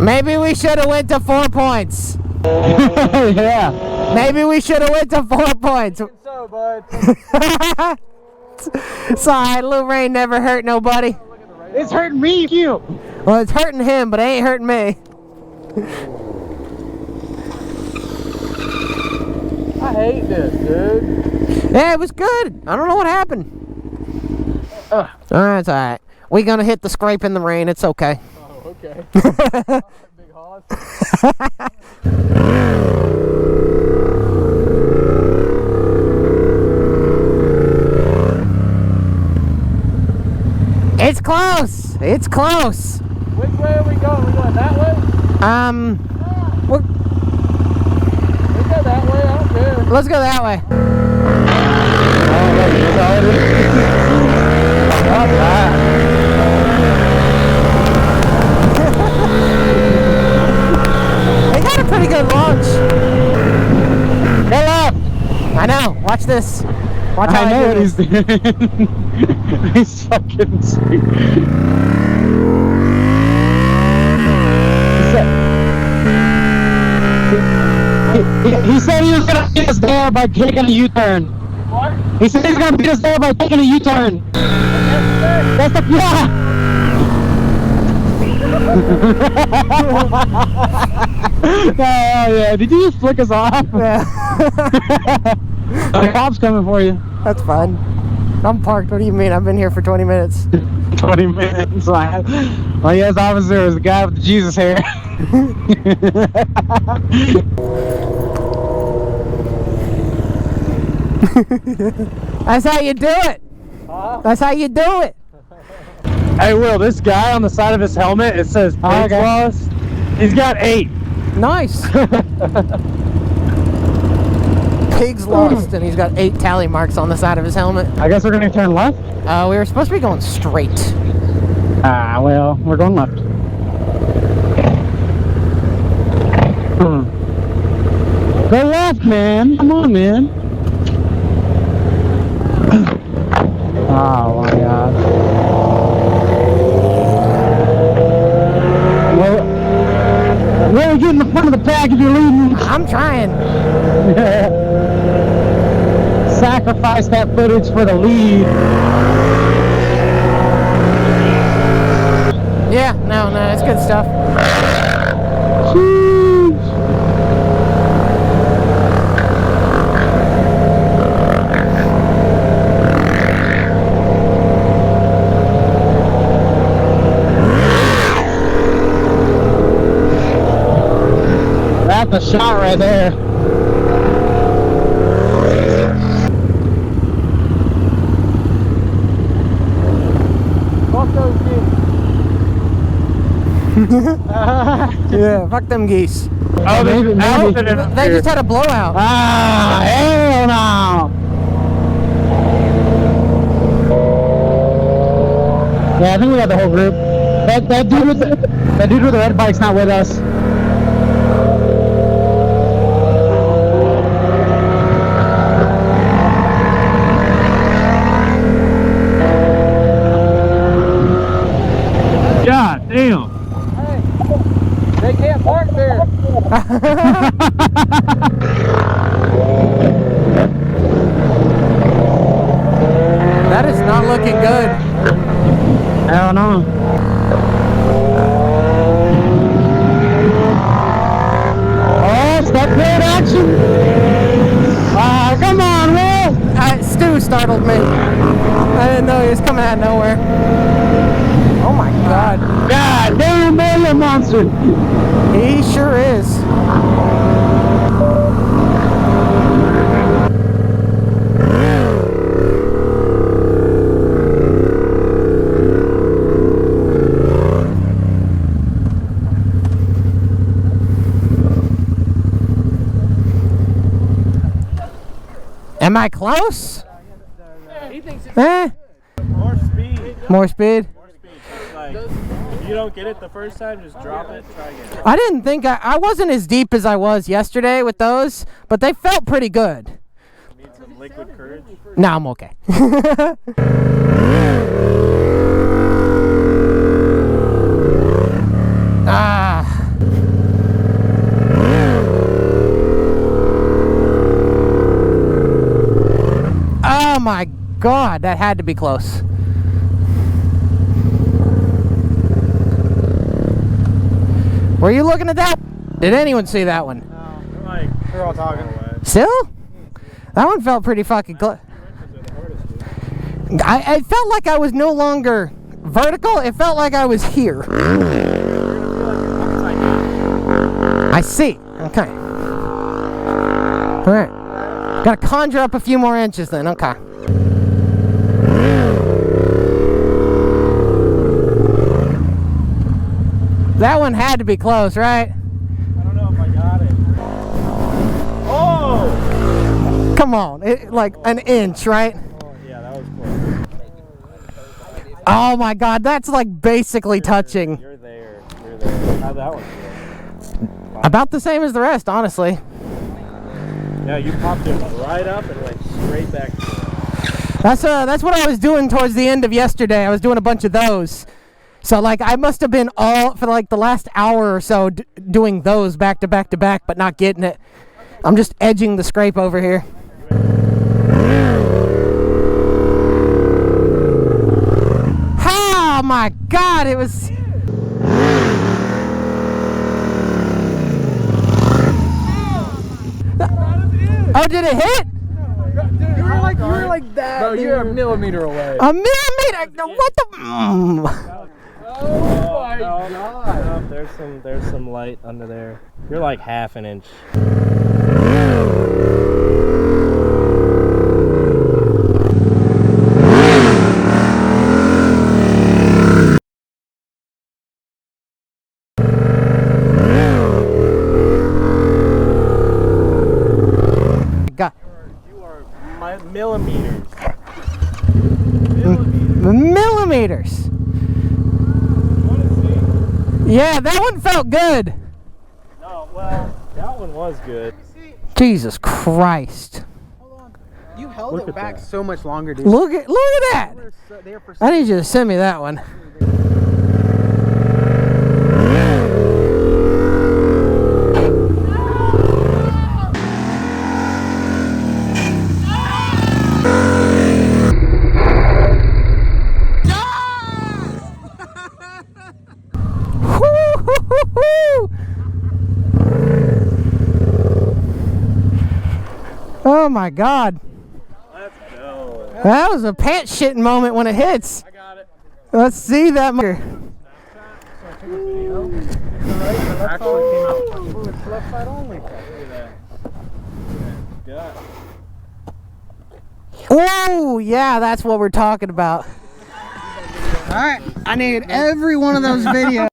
Maybe we should have went to 4 points. Yeah. Maybe we should have went to 4 points. So, bud. Sorry, little rain never hurt nobody. It's hurting me, you. Well, it's hurting him, but it ain't hurting me. I hate this, dude. Yeah, it was good. I don't know what happened. Alright, it's alright. We're gonna hit the scrape in the rain. It's okay. Oh, okay. Big hoss. It's close. It's close. Which way are we going? We going that way? We're, We go that way. I don't care. let's go that way. They got a pretty good launch. Hello. I know. Watch this. Watch how I know do what he's this. doing. He's fucking sweet. He said he was gonna beat us there by taking a U-turn. What? He said he's gonna beat us there by taking a U-turn. That's the yeah. Oh yeah, did you just flick us off? Yeah. The cop's coming for you. That's fine. I'm parked. What do you mean? I've been here for 20 minutes. 20 minutes. Well, yes, officer is the guy with the Jesus hair. That's how you do it. That's how you do it. Hey, Will, this guy on the side of his helmet, it says pigs lost. He's got 8. Nice. Pigs lost, and he's got 8 tally marks on the side of his helmet. I guess we're gonna turn left. We were supposed to be going straight. Ah, well, we're going left. Go left, man. Come on, man. Oh my God. Well, really get in the front of the pack if you're leading. I'm trying. Sacrifice that footage for the lead. Yeah, no, it's good stuff. That's a shot right there. Fuck those geese. Yeah, fuck them geese. Oh, maybe. They just had a blowout. Ah, hell no. Yeah, I think we got the whole group. That dude with the red bike's not with us. God damn. Hey, they can't park there. That is not looking good. Hell no. Oh, step plate action. Come on, Will. Stu startled me. I didn't know he was coming out of nowhere. Oh my God. God damn, man, you monster. He sure is. Am I close? He thinks it's More speed. More speed? Like, if you don't get it the first time, just drop it, try again. I didn't think I wasn't as deep as I was yesterday with those, but they felt pretty good. Need some liquid courage. Nah, I'm okay. Ah. Oh my God, that had to be close. Were you looking at that? Did anyone see that one? No, like, we're all talking. Still? That one felt pretty fucking close. I felt like I was no longer vertical. It felt like I was here. I see. Okay. All right. Got to conjure up a few more inches then. Okay. That one had to be close, right? I don't know if I got it. Oh! Come on. Like an inch, right? Oh, yeah, that was close. Oh my God, that's like basically touching. You're there. You're there. How'd that one feel? About the same as the rest, honestly. Yeah, you popped it right up and went straight back to it. That's what I was doing towards the end of yesterday. I was doing a bunch of those. So like I must have been all for like the last hour or so doing those back to back to back, but not getting it. I'm just edging the scrape over here. Oh my God, it was. Oh, did it hit? You were like that. Bro, you're a millimeter away. A millimeter? What the? Oh my God. Oh, there's some light under there. You're like half an inch. God. You are millimeters. Millimeters. Yeah, that one felt good. No, well, that one was good. Jesus Christ. Hold on. You held Look it at back that. so much longer, dude. Look at that. I need you to send me that one. Oh my God. Let's go. That was a pants shitting moment when it hits. I got it. Let's see that marker. Actually came out. Ooh, it's left side only. Look at that. Oh, yeah, that's what we're talking about. All right. I need every one of those videos.